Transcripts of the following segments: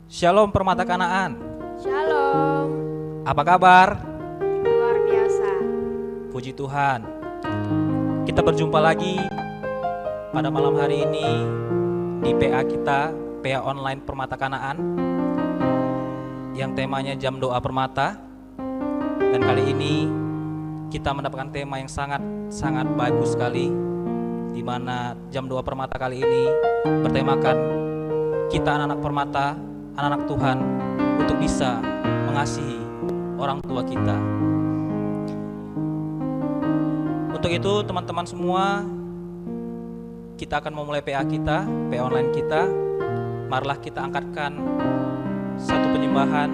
Shalom Permata Kanaan. Shalom. Apa kabar? Luar biasa. Puji Tuhan. Kita berjumpa lagi pada malam hari ini di PA kita, PA Online Permata Kanaan, yang temanya Jam Doa Permata. Dan kali ini kita mendapatkan tema yang sangat bagus sekali, di mana Jam Doa Permata kali ini bertemakan kita anak-anak permata, anak-anak Tuhan, untuk bisa mengasihi orang tua kita. Untuk itu teman-teman semua, kita akan memulai PA kita, PA online kita. Marilah kita angkatkan satu penyembahan.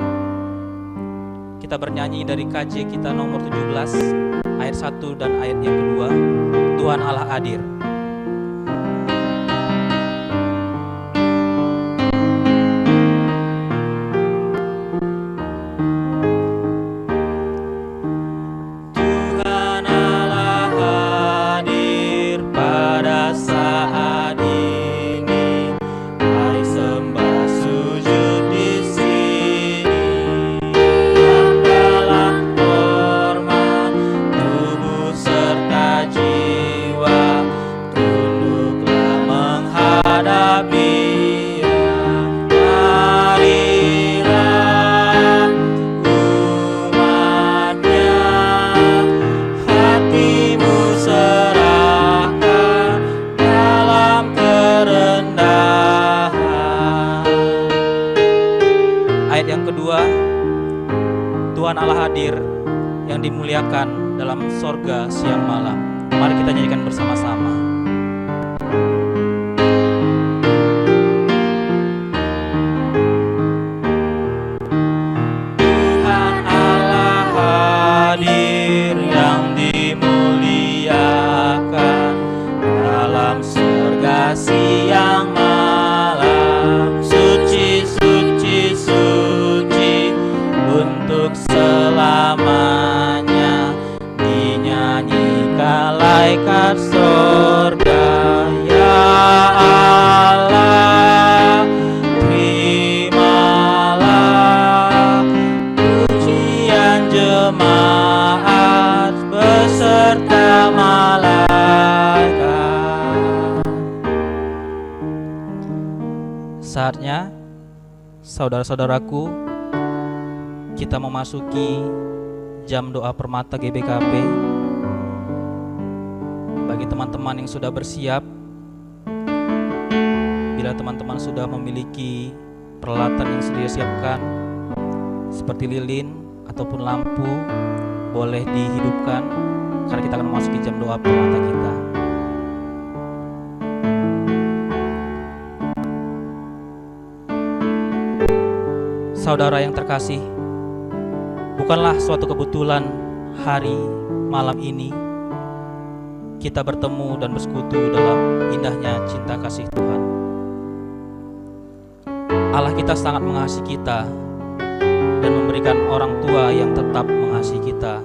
Kita bernyanyi dari KJ kita nomor 17, ayat 1 dan ayat yang kedua. Tuhan Allah hadir. Tuhan Allah hadir yang dimuliakan dalam sorga siang malam. Mari kita nyanyikan bersama-sama. Tuhan Allah hadir yang dimuliakan dalam sorga siang malam. Suci, suci, suci untuk selamanya, dinyanyikan malaikat surga. Ya Allah, terimalah pujian jemaat beserta malaikat. Saatnya, saudara-saudaraku, kita memasuki jam doa permata GBKP. Bagi teman-teman yang sudah bersiap, bila teman-teman sudah memiliki peralatan yang sudah disiapkan seperti lilin ataupun lampu, boleh dihidupkan karena kita akan memasuki jam doa permata kita. Saudara yang terkasih, bukanlah suatu kebetulan hari malam ini kita bertemu dan bersekutu dalam indahnya cinta kasih Tuhan. Allah kita sangat mengasihi kita dan memberikan orang tua yang tetap mengasihi kita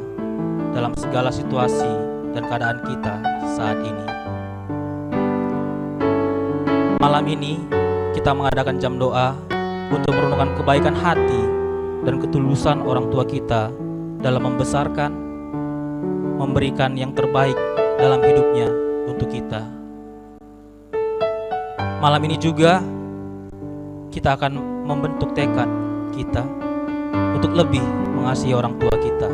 dalam segala situasi dan keadaan kita saat ini. Malam ini kita mengadakan jam doa untuk merenungkan kebaikan hati dan ketulusan orang tua kita dalam membesarkan, memberikan yang terbaik dalam hidupnya untuk kita. Malam ini juga kita akan membentuk tekad kita untuk lebih mengasihi orang tua kita.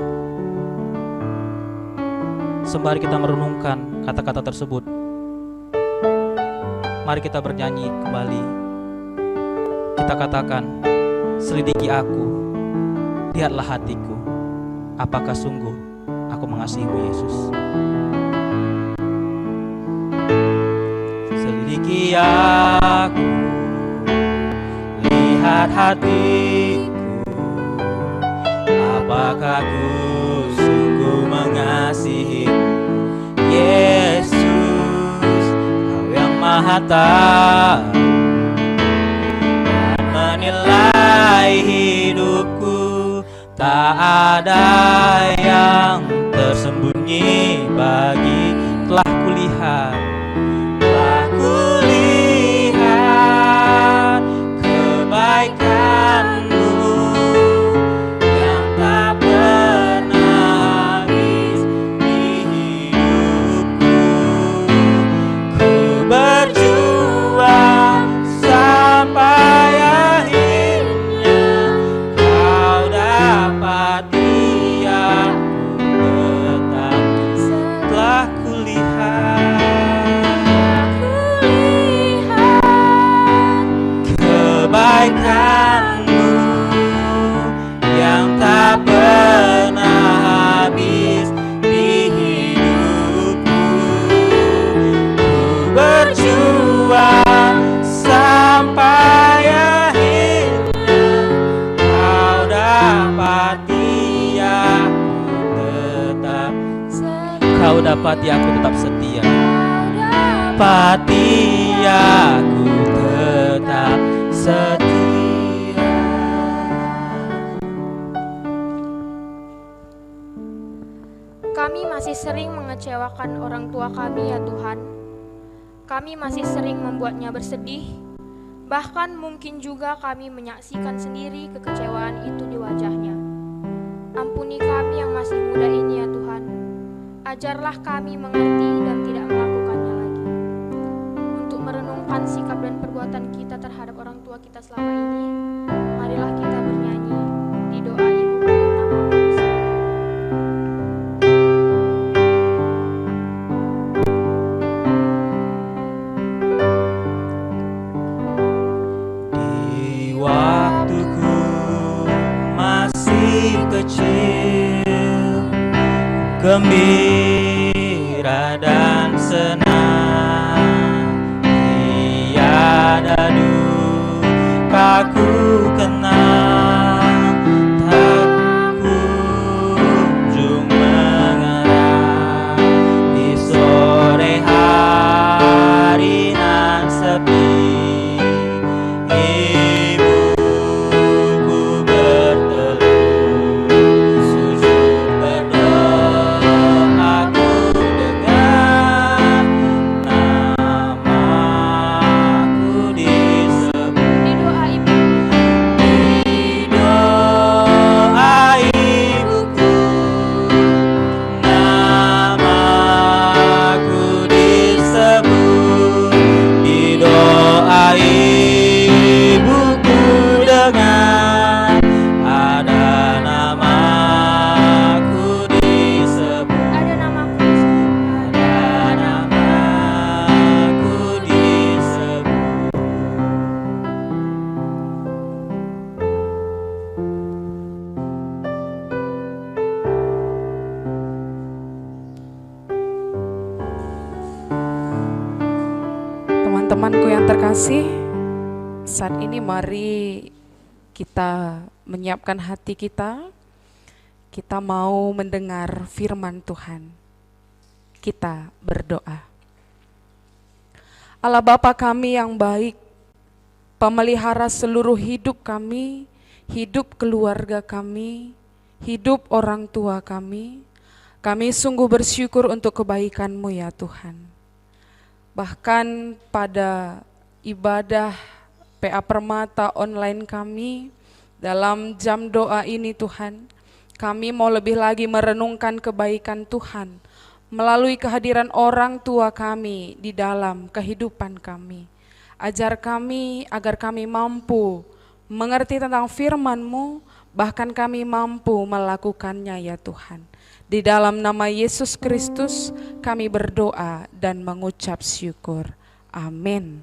Sembari kita merenungkan kata-kata tersebut, mari kita bernyanyi kembali. Kita katakan, selidiki aku, lihatlah hatiku, apakah sungguh aku mengasihimu Yesus. Selidiki aku, lihat hatiku, apakah aku sungguh mengasihimu Yesus. Kau yang maha tahu dan menilai hidupku, tak ada yang tersembunyi bagi. Telah kulihat kebaikan kebaikan-Mu yang tak pernah habis di hidupku. Ku berjuang sampai akhirnya Kau dapati aku tetap setia. Kau dapati aku tetap setia. Dapati aku tetap setia. Kami masih sering mengecewakan orang tua kami ya Tuhan. Kami masih sering membuatnya bersedih. Bahkan mungkin juga kami menyaksikan sendiri kekecewaan itu di wajahnya. Ampuni kami yang masih muda ini ya Tuhan. Ajarlah kami mengerti dan tidak melakukannya lagi. Untuk merenungkan sikap dan perbuatan kita terhadap orang tua kita selama ini, marilah kita bernyanyi di doa Ibu nama Yesus. Di waktuku masih kecil, gembira dan senang, tiada duka ku kenal, tak kunjung mengenang. Di sore hari nan sepi, ibuku berteduh, sujud berdoa, aku dengar namaku disebut. Di doa Ibu, Di doa ibuku, namaku disebut. Di doa ibuku dengar, ada namaku disebut. ada namaku. Ada namaku disebut. Teman-temanku yang terkasih, saat ini mari kita menyiapkan hati kita. Kita mau mendengar firman Tuhan. Kita berdoa. Allah Bapa kami yang baik, pemelihara seluruh hidup kami, hidup keluarga kami, hidup orang tua kami sungguh bersyukur untuk kebaikan-Mu ya Tuhan. Bahkan pada ibadah PA Permata online kami, dalam jam doa ini Tuhan, kami mau lebih lagi merenungkan kebaikan Tuhan melalui kehadiran orang tua kami di dalam kehidupan kami. Ajar kami agar kami mampu mengerti tentang firman-Mu, bahkan kami mampu melakukannya ya Tuhan. Di dalam nama Yesus Kristus kami berdoa dan mengucap syukur. Amin.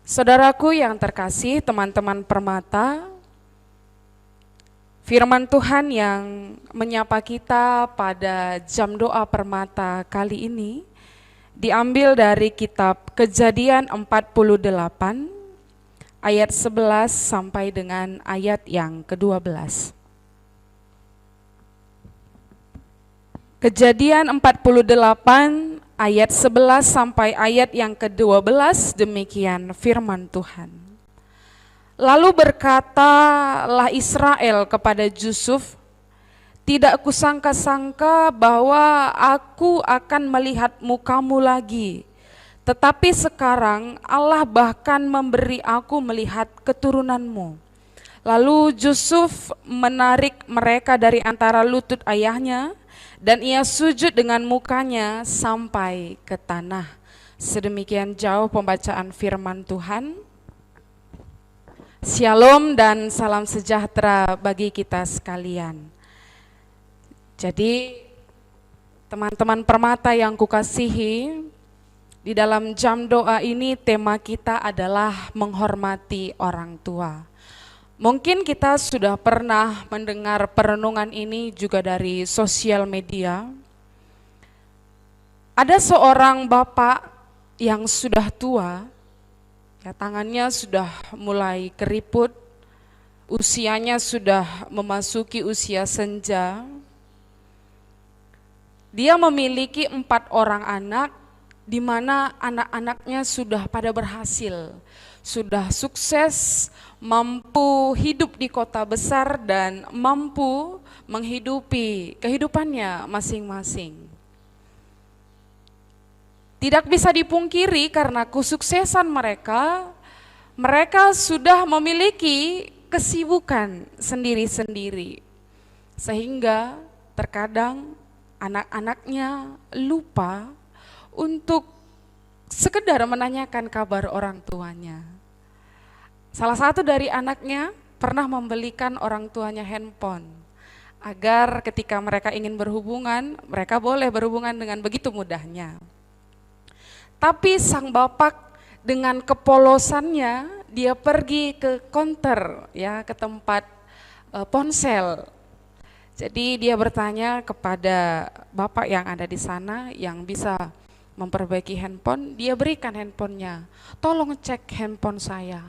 Saudaraku yang terkasih, teman-teman Permata, firman Tuhan yang menyapa kita pada jam doa Permata kali ini diambil dari kitab Kejadian 48 ayat 11 sampai dengan ayat yang ke-12. Kejadian 48 ayat 11 sampai ayat yang ke-12, demikian firman Tuhan. Lalu berkatalah Israel kepada Yusuf, "Tidak kusangka-sangka bahwa aku akan melihat mukamu lagi, tetapi sekarang Allah bahkan memberi aku melihat keturunanmu." Lalu Yusuf menarik mereka dari antara lutut ayahnya, dan ia sujud dengan mukanya sampai ke tanah. Sedemikian jauh pembacaan firman Tuhan. Shalom dan salam sejahtera bagi kita sekalian. Jadi teman-teman Permata yang kukasihi, Di dalam jam doa ini tema kita adalah menghormati orang tua. Mungkin kita sudah pernah mendengar perenungan ini juga dari sosial media. Ada seorang bapak yang sudah tua, ya, tangannya sudah mulai keriput, usianya sudah memasuki usia senja. Dia memiliki 4 orang anak, di mana anak-anaknya sudah pada berhasil, sudah sukses, mampu hidup di kota besar dan mampu menghidupi kehidupannya masing-masing. Tidak bisa dipungkiri karena kesuksesan mereka, mereka sudah memiliki kesibukan sendiri-sendiri. Sehingga terkadang anak-anaknya lupa untuk sekedar menanyakan kabar orang tuanya. Salah satu dari anaknya pernah membelikan orang tuanya handphone, agar ketika mereka ingin berhubungan, mereka boleh berhubungan dengan begitu mudahnya. Tapi sang bapak dengan kepolosannya, dia pergi ke counter, ya, ke tempat ponsel. Jadi dia bertanya kepada bapak yang ada di sana yang bisa memperbaiki handphone, dia berikan handphonenya. Tolong cek handphone saya,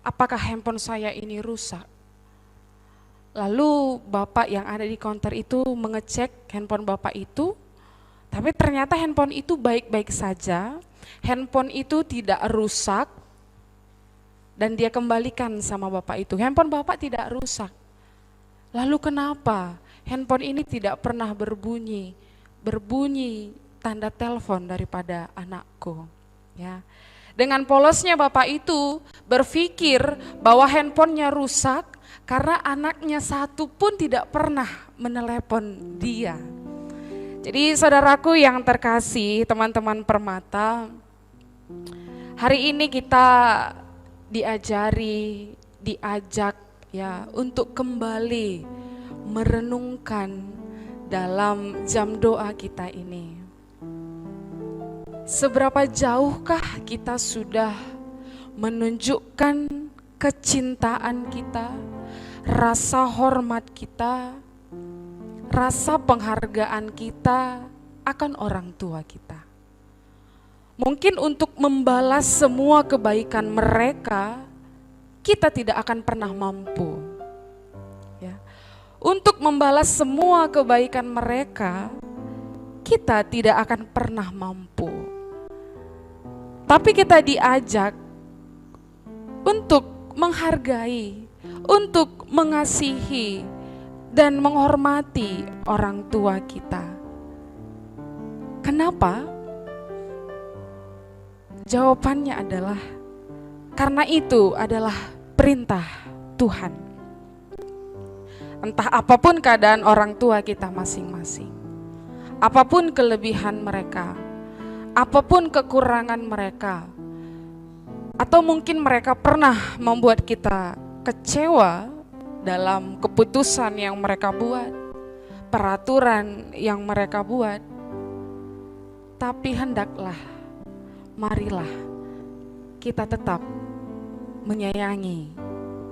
apakah handphone saya ini rusak? Lalu bapak yang ada di counter itu mengecek handphone bapak itu, tapi ternyata handphone itu baik-baik saja, handphone itu tidak rusak, dan dia kembalikan sama bapak itu, handphone bapak tidak rusak. Lalu kenapa handphone ini tidak pernah berbunyi tanda telepon daripada anakku, ya. Dengan polosnya bapak itu berpikir bahwa handphonenya rusak karena anaknya satu pun tidak pernah menelepon dia. Jadi saudaraku yang terkasih, teman-teman Permata, hari ini kita diajak ya untuk kembali merenungkan dalam jam doa kita ini. Seberapa jauhkah kita sudah menunjukkan kecintaan kita, rasa hormat kita, rasa penghargaan kita akan orang tua kita. Mungkin untuk membalas semua kebaikan mereka, kita tidak akan pernah mampu. Ya. Untuk membalas semua kebaikan mereka, kita tidak akan pernah mampu. Tapi kita diajak untuk menghargai, untuk mengasihi, dan menghormati orang tua kita. Kenapa? Jawabannya adalah karena itu adalah perintah Tuhan. Entah apapun keadaan orang tua kita masing-masing, apapun kelebihan mereka, apapun kekurangan mereka, atau mungkin mereka pernah membuat kita kecewa dalam keputusan yang mereka buat, peraturan yang mereka buat, tapi hendaklah, marilah kita tetap menyayangi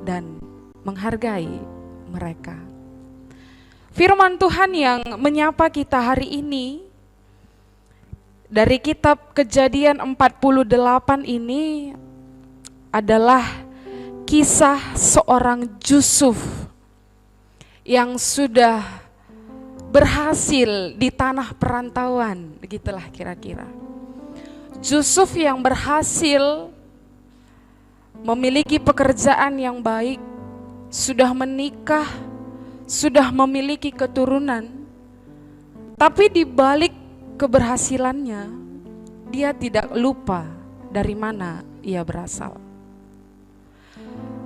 dan menghargai mereka. Firman Tuhan yang menyapa kita hari ini dari kitab Kejadian 48 ini adalah kisah seorang Yusuf yang sudah berhasil di tanah perantauan, begitulah kira-kira. Yusuf yang berhasil memiliki pekerjaan yang baik, sudah menikah, sudah memiliki keturunan, tapi di balik keberhasilannya, dia tidak lupa dari mana ia berasal.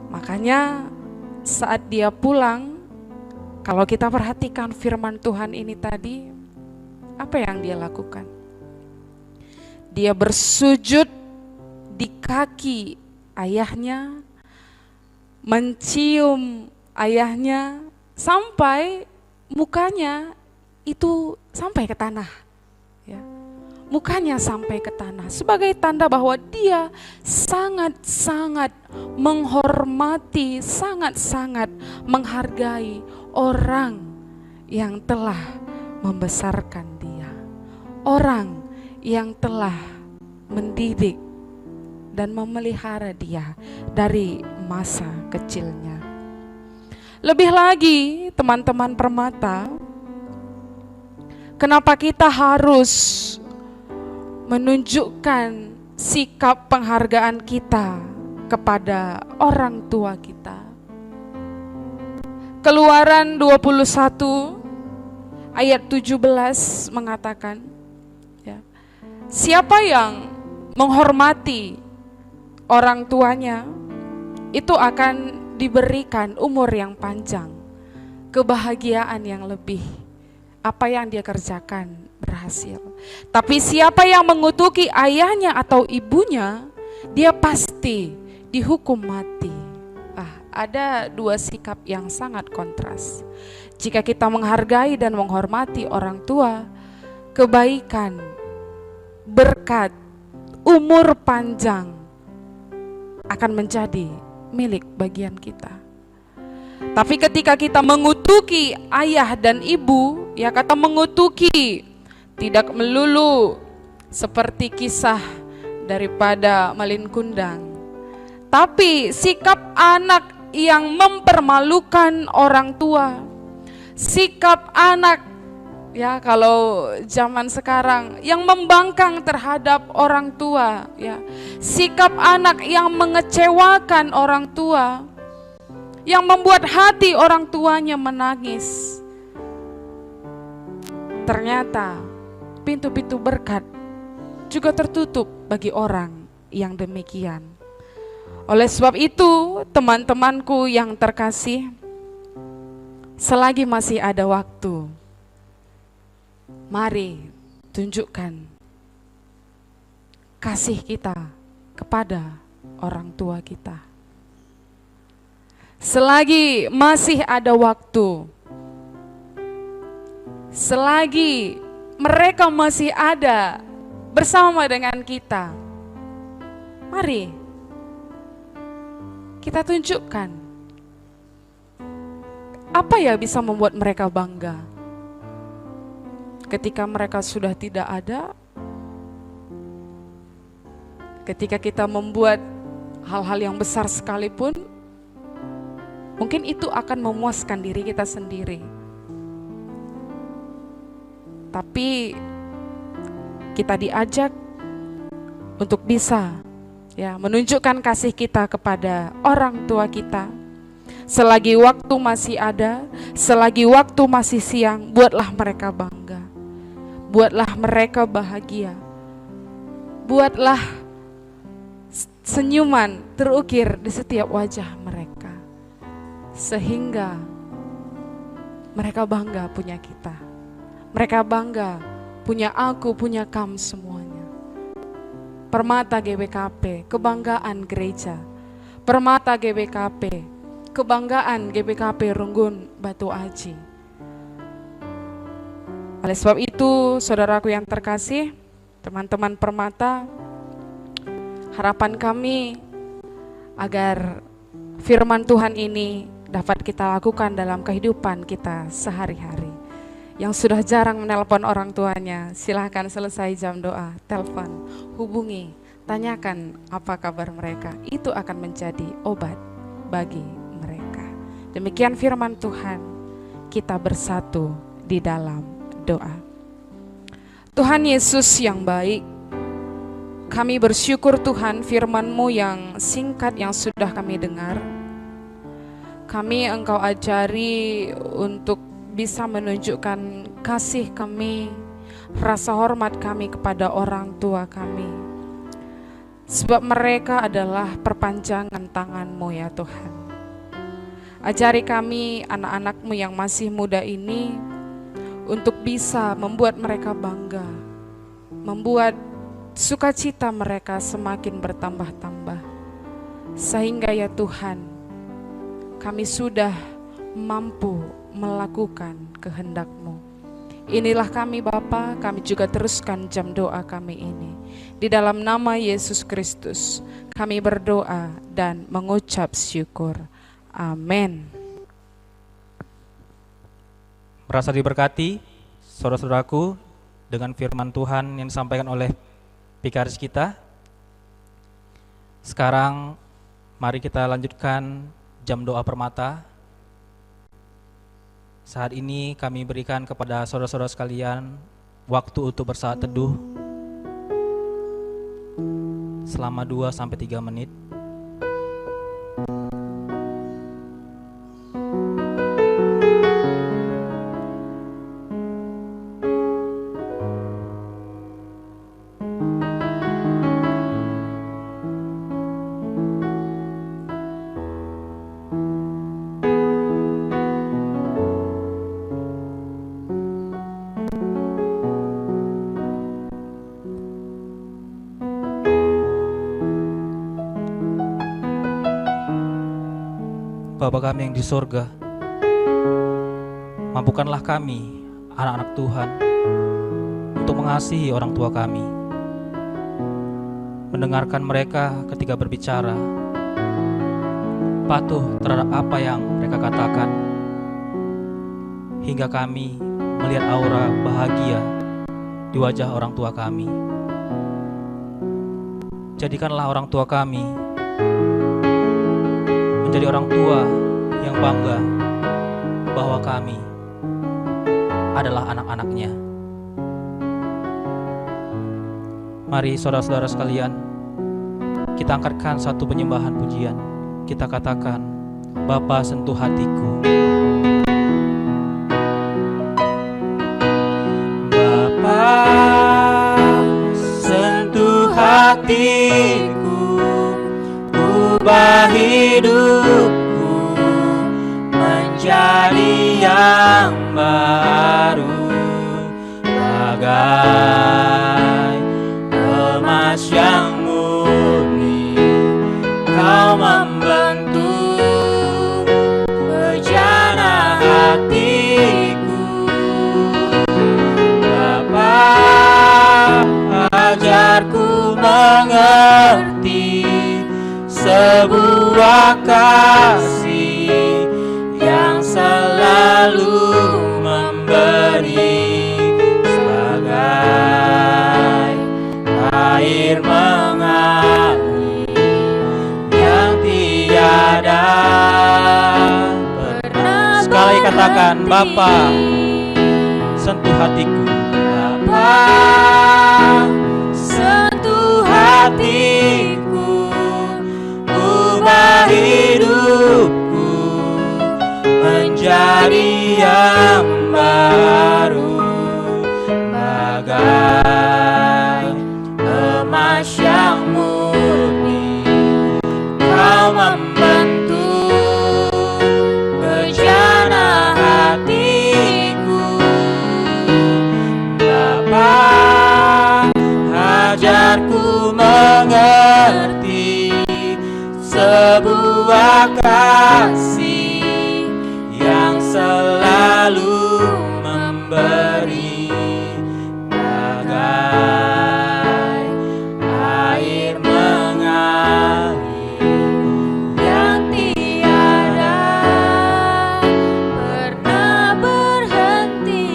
Makanya saat dia pulang, kalau kita perhatikan firman Tuhan ini tadi, apa yang dia lakukan? Dia bersujud di kaki ayahnya, mencium ayahnya sampai mukanya itu sampai ke tanah. Ya. mukanya sampai ke tanah sebagai tanda bahwa dia sangat-sangat menghormati, sangat-sangat menghargai orang yang telah membesarkan dia, orang yang telah mendidik dan memelihara dia dari masa kecilnya. Lebih lagi, teman-teman Permata, kenapa kita harus menunjukkan sikap penghargaan kita kepada orang tua kita? Keluaran 21 ayat 17 mengatakan, ya, siapa yang menghormati orang tuanya itu akan diberikan umur yang panjang, kebahagiaan yang lebih. Apa yang dia kerjakan berhasil. Tapi siapa yang mengutuki ayahnya atau ibunya, dia pasti dihukum mati. Ada dua sikap yang sangat kontras. Jika kita menghargai dan menghormati orang tua, kebaikan, berkat, umur panjang akan menjadi milik bagian kita. Tapi ketika kita mengutuki ayah dan ibu, ya, kata mengutuki tidak melulu seperti kisah daripada Malin Kundang, tapi sikap anak yang mempermalukan orang tua, sikap anak, ya, kalau zaman sekarang yang membangkang terhadap orang tua, ya, sikap anak yang mengecewakan orang tua, yang membuat hati orang tuanya menangis. Ternyata pintu-pintu berkat juga tertutup bagi orang yang demikian. Oleh sebab itu, teman-temanku yang terkasih, selagi masih ada waktu, mari tunjukkan kasih kita kepada orang tua kita. Selagi masih ada waktu, selagi mereka masih ada bersama dengan kita, mari kita tunjukkan apa ya bisa membuat mereka bangga. Ketika mereka sudah tidak ada, ketika kita membuat hal-hal yang besar sekalipun, mungkin itu akan memuaskan diri kita sendiri. Tapi kita diajak untuk bisa, ya, menunjukkan kasih kita kepada orang tua kita. Selagi waktu masih ada, selagi waktu masih siang, buatlah mereka bangga. Buatlah mereka bahagia. Buatlah senyuman terukir di setiap wajah mereka. Sehingga mereka bangga punya kita. Mereka bangga punya aku, punya kamu semuanya. Permata GBKP, kebanggaan gereja. Permata GBKP, kebanggaan GBKP Runggun Batu Aji. Oleh sebab itu, saudaraku yang terkasih, teman-teman Permata, harapan kami agar firman Tuhan ini dapat kita lakukan dalam kehidupan kita sehari-hari. Yang sudah jarang menelpon orang tuanya, silahkan selesai jam doa, telepon, hubungi, tanyakan apa kabar mereka. Itu akan menjadi obat bagi mereka. Demikian firman Tuhan, kita bersatu di dalam doa. Tuhan Yesus yang baik, kami bersyukur Tuhan firman-Mu yang singkat yang sudah kami dengar. Kami Engkau ajari untuk bisa menunjukkan kasih kami, rasa hormat kami kepada orang tua kami. Sebab mereka adalah perpanjangan tangan-Mu ya Tuhan. Ajari kami anak-anak-Mu yang masih muda ini untuk bisa membuat mereka bangga, membuat sukacita mereka semakin bertambah-tambah. Sehingga ya Tuhan, kami sudah mampu melakukan kehendak-Mu. Inilah kami Bapa, kami juga teruskan jam doa kami ini. Di dalam nama Yesus Kristus, kami berdoa dan mengucap syukur. Amin. Merasa diberkati, saudara-saudaraku, dengan firman Tuhan yang disampaikan oleh Pikaris kita. Sekarang mari kita lanjutkan jam doa permata. Saat ini kami berikan kepada saudara-saudara sekalian waktu untuk bersaat teduh selama 2-3 menit. Bapa kami yang di sorga, mampukanlah kami, anak-anak Tuhan, untuk mengasihi orang tua kami, mendengarkan mereka ketika berbicara, patuh terhadap apa yang mereka katakan, hingga kami melihat aura bahagia di wajah orang tua kami. Jadikanlah orang tua kami menjadi orang tua yang bangga bahwa kami adalah anak-anaknya. Mari saudara-saudara sekalian, kita angkatkan satu penyembahan pujian. Kita katakan, Bapa sentuh hatiku. Bapa sentuh hatiku, ubah hidupku menjadi yang baru, bagai emas yang murni. Kau membentuk bejana hatiku. Bapa, ajarku mengerti sebuah kasih yang selalu memberi, sebagai air mengalir yang tiada pernah. Sekali katakan, Bapa sentuh hatiku. Bapa sentuh hatiku, ubah hidupku menjadi yang baru, bagai emas yang murni. Kau membentuk bejana hatiku. Bapa, ajarku mengerti sebuah kasih yang selalu memberi, bagai air mengalir yang tiada pernah berhenti.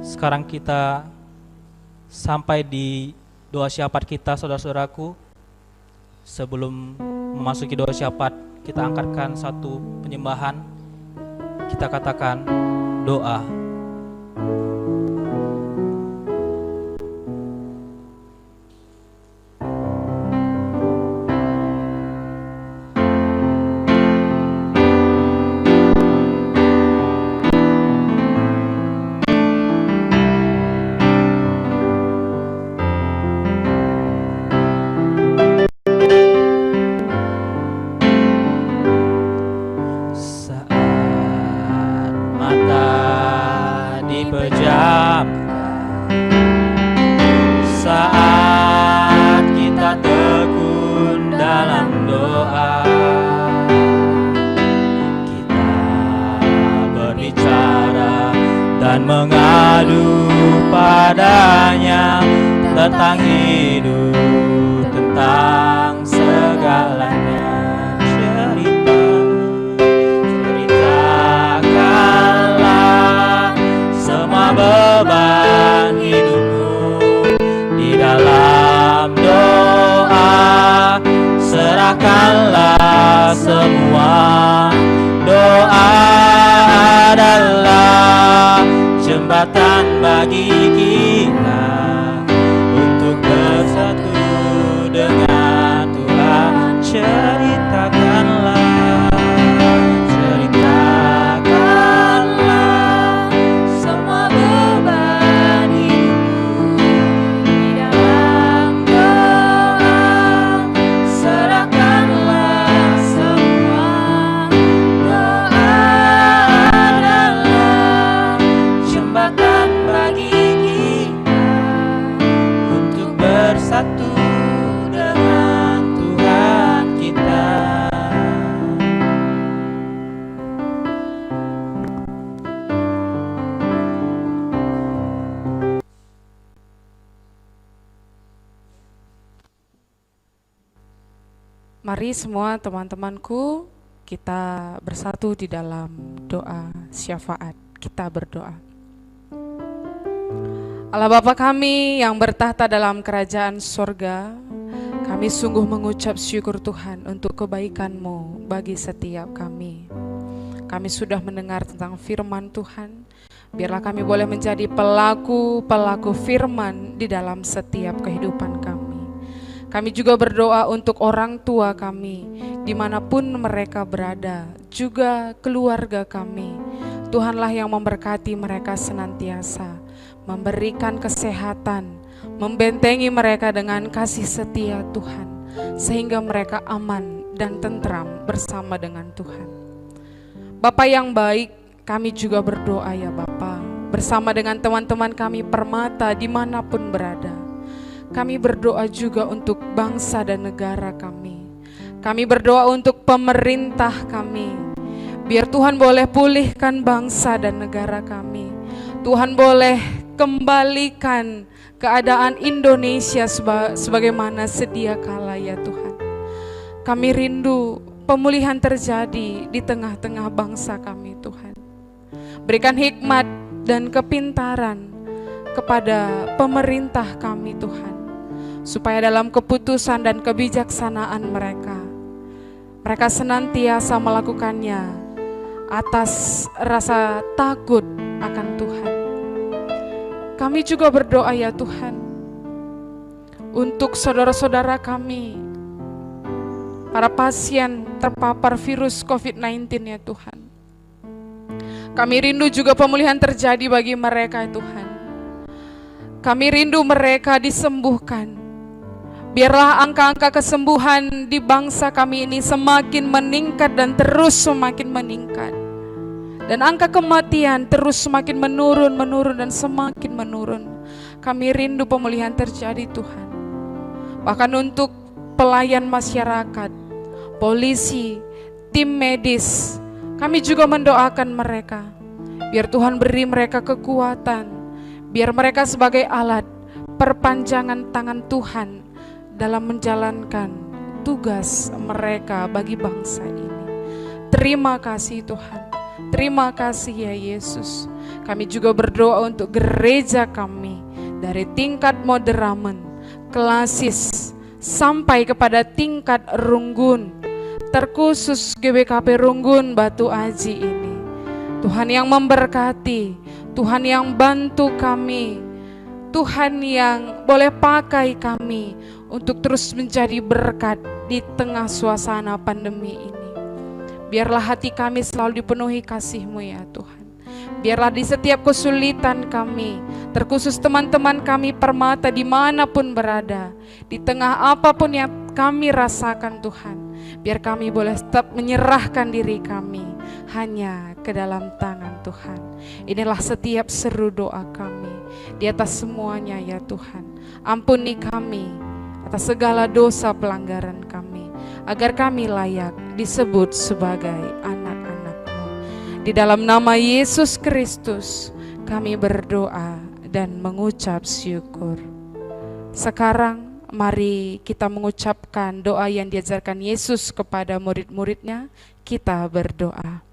Sekarang kita sampai di doa syafaat kita, saudara-saudaraku. Sebelum memasuki doa syafaat, kita angkatkan satu penyembahan. Kita katakan doa. Saat mata mengadu padanya tentang hidup, tentang segalanya. Ceritakanlah semua beban hidupmu di dalam doa. Serahkanlah semua. Doa adalah jembatan bagi kita untuk bersatu dengan Tuhan. Ceritakanlah semua beban hidupmu di dalam doa. Serahkanlah semua. Doa adalah jembatan bagi kita untuk bersatu dengan Tuhan kita. Mari semua teman-temanku, kita bersatu di dalam doa syafaat. Kita berdoa. Allah Bapa kami yang bertahta dalam kerajaan sorga, kami sungguh mengucap syukur Tuhan untuk kebaikan-Mu bagi setiap kami. Kami sudah mendengar tentang firman Tuhan. Biarlah kami boleh menjadi pelaku firman di dalam setiap kehidupan kami. Kami juga berdoa untuk orang tua kami, dimanapun mereka berada, juga keluarga kami. Tuhanlah yang memberkati mereka senantiasa, memberikan kesehatan, membentengi mereka dengan kasih setia Tuhan, sehingga mereka aman dan tentram bersama dengan Tuhan. Bapa yang baik, kami juga berdoa ya Bapa, bersama dengan teman-teman kami Permata dimanapun berada. Kami berdoa juga untuk bangsa dan negara kami. Kami berdoa untuk pemerintah kami. Biar Tuhan boleh pulihkan bangsa dan negara kami. Tuhan boleh kembalikan keadaan Indonesia sebagaimana sedia kala ya Tuhan. Kami rindu pemulihan terjadi di tengah-tengah bangsa kami Tuhan. Berikan hikmat dan kepintaran kepada pemerintah kami Tuhan, supaya dalam keputusan dan kebijaksanaan mereka senantiasa melakukannya atas rasa takut akan Tuhan. Kami juga berdoa ya Tuhan untuk saudara-saudara kami, para pasien terpapar virus COVID-19 ya Tuhan. Kami rindu juga pemulihan terjadi bagi mereka ya Tuhan. Kami rindu mereka disembuhkan. Biarlah angka-angka kesembuhan di bangsa kami ini semakin meningkat dan terus semakin meningkat. Dan angka kematian terus semakin menurun dan semakin menurun. Kami rindu pemulihan terjadi Tuhan. Bahkan untuk pelayan masyarakat, polisi, tim medis, kami juga mendoakan mereka. Biar Tuhan beri mereka kekuatan. Biar mereka sebagai alat perpanjangan tangan Tuhan dalam menjalankan tugas mereka bagi bangsa ini. Terima kasih Tuhan. Terima kasih ya Yesus. Kami juga berdoa untuk gereja kami dari tingkat moderamen, klasis, sampai kepada tingkat runggun, terkhusus GBKP Runggun Batu Aji ini. Tuhan yang memberkati, Tuhan yang bantu kami, Tuhan yang boleh pakai kami untuk terus menjadi berkat di tengah suasana pandemi ini. Biarlah hati kami selalu dipenuhi kasih-Mu ya Tuhan. Biarlah di setiap kesulitan kami, terkhusus teman-teman kami Permata dimanapun berada, di tengah apapun yang kami rasakan Tuhan, biar kami boleh tetap menyerahkan diri kami hanya ke dalam tangan Tuhan. Inilah setiap seru doa kami. Di atas semuanya ya Tuhan, ampuni kami atas segala dosa pelanggaran kami, agar kami layak disebut sebagai anak-anak-Mu. Di dalam nama Yesus Kristus, kami berdoa dan mengucap syukur. Sekarang mari kita mengucapkan doa yang diajarkan Yesus kepada murid-muridnya. Kita berdoa.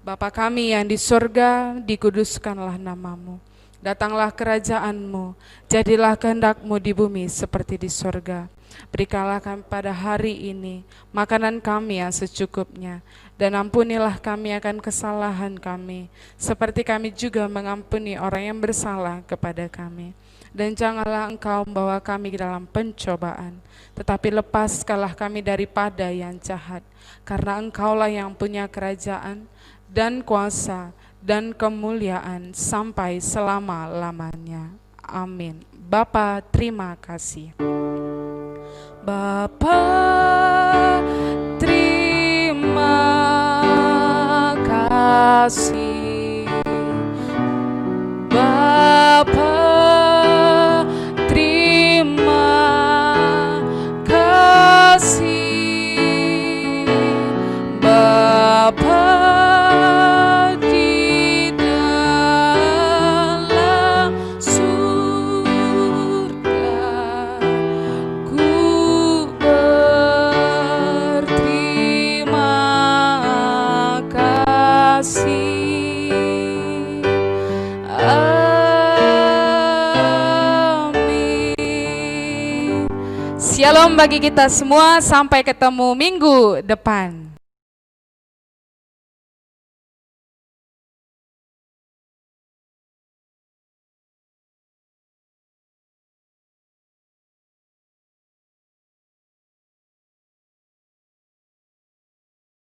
Bapa kami yang di sorga, dikuduskanlah namamu. Datanglah kerajaanmu, jadilah kehendak-Mu di bumi seperti di sorga. Berikanlah kami pada hari ini makanan kami yang secukupnya, dan ampunilah kami akan kesalahan kami, seperti kami juga mengampuni orang yang bersalah kepada kami. Dan janganlah Engkau membawa kami ke dalam pencobaan, tetapi lepaskanlah kami daripada yang jahat, karena Engkaulah yang punya kerajaan dan kuasa dan kemuliaan sampai selama-lamanya. Amin. Bapa, terima kasih. Bapa, terima kasih. Bapa, terima kasih. Bapa di dalam surga, ku berterima kasih. Amin. Shalom bagi kita semua, sampai ketemu minggu depan.